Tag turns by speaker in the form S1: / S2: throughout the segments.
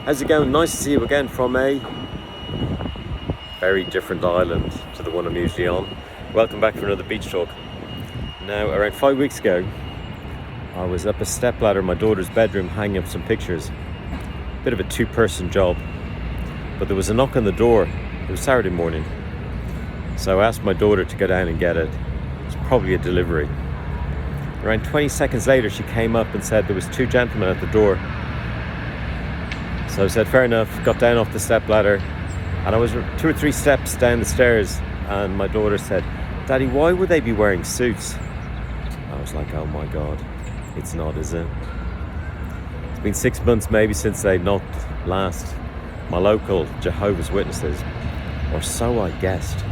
S1: How's it going? Nice to see you again from a very different island to the one I'm usually on. Welcome back for another beach talk. Now, around 5 weeks ago, I was up a stepladder in my daughter's bedroom hanging up some pictures. Bit of a two-person job, but there was a knock on the door. It was Saturday morning, so I asked my daughter to go down and get it. It was probably a delivery. Around 20 seconds later, she came up and said there was two gentlemen at the door. So I said, fair enough, got down off the stepladder, and I was 2 or 3 steps down the stairs, and my daughter said, Daddy, why would they be wearing suits? I was like, oh my God, it's not, is it? It's been 6 months maybe since they knocked last. My local Jehovah's Witnesses, or so I guessed.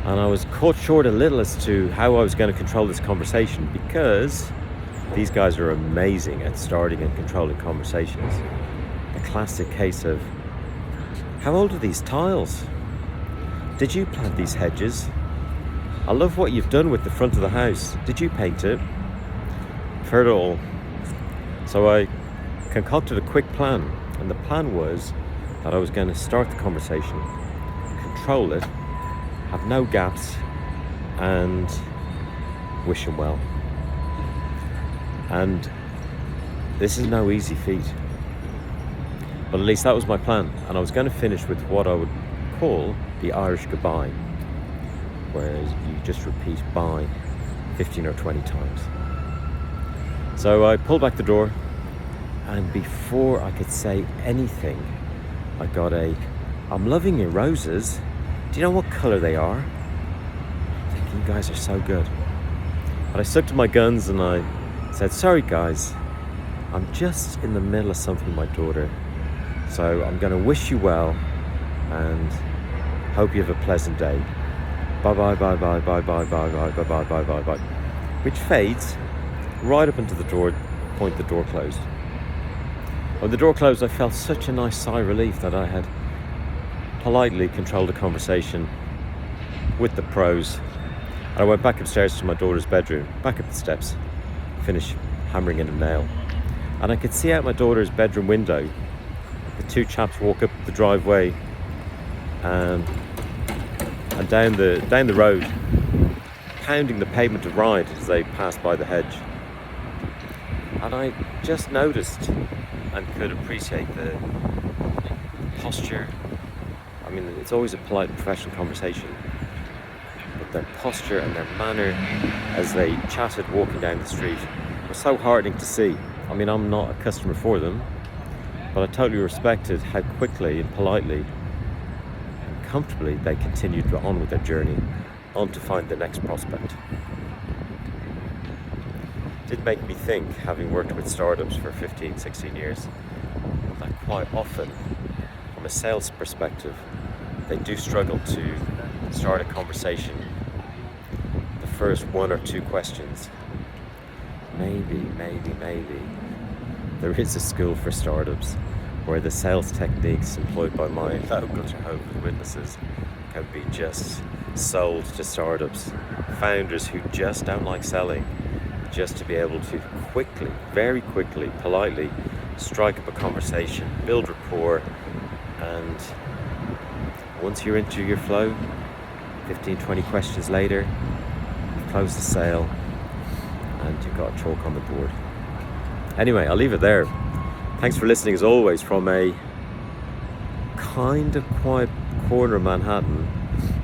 S1: And I was caught short a little as to how I was going to control this conversation, because these guys are amazing at starting and controlling conversations. A classic case of, how old are these tiles? Did you plant these hedges? I love what you've done with the front of the house. Did you paint it? I've heard it all. So I concocted a quick plan, and the plan was that I was going to start the conversation, control it, have no gaps, and wish them well. And this is no easy feat, but at least that was my plan. And I was going to finish with what I would call the Irish goodbye, whereas you just repeat bye 15 or 20 times. So I pulled back the door, and before I could say anything, I got I'm loving your roses. Do you know what colour they are? I'm thinking, you guys are so good. But I stuck to my guns and I said, sorry guys, I'm just in the middle of something with my daughter. So I'm going to wish you well and hope you have a pleasant day. Bye bye bye bye bye bye bye bye bye bye bye bye bye. Which fades right up into the door, point the door closed. When the door closed, I felt such a nice sigh of relief that I had politely controlled the conversation with the pros. And I went back upstairs to my daughter's bedroom, back up the steps, finished hammering in a nail. And I could see out my daughter's bedroom window the two chaps walk up the driveway and down the road, pounding the pavement of ride as they passed by the hedge. And I just noticed and could appreciate the posture. I mean, it's always a polite and professional conversation, but their posture and their manner as they chatted walking down the street was so heartening to see. I mean, I'm not a customer for them, but I totally respected how quickly and politely and comfortably they continued on with their journey on to find the next prospect. It did make me think, having worked with startups for 15, 16 years, that quite often, from a sales perspective, they do struggle to start a conversation. The first 1 or 2 questions. Maybe there is a school for startups where the sales techniques employed by my local Jehovah's Witnesses can be just sold to startups, founders who just don't like selling, just to be able to quickly, very quickly, politely strike up a conversation, build rapport, and once you're into your flow, 15, 20 questions later, you've closed the sale and you've got a chalk on the board. Anyway, I'll leave it there. Thanks for listening as always from a kind of quiet corner of Manhattan.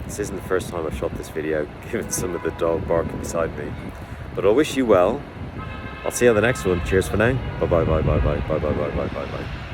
S1: This isn't the first time I've shot this video, given some of the dog barking beside me. But I'll wish you well. I'll see you on the next one. Cheers for now. Bye bye bye bye bye bye bye bye bye bye bye.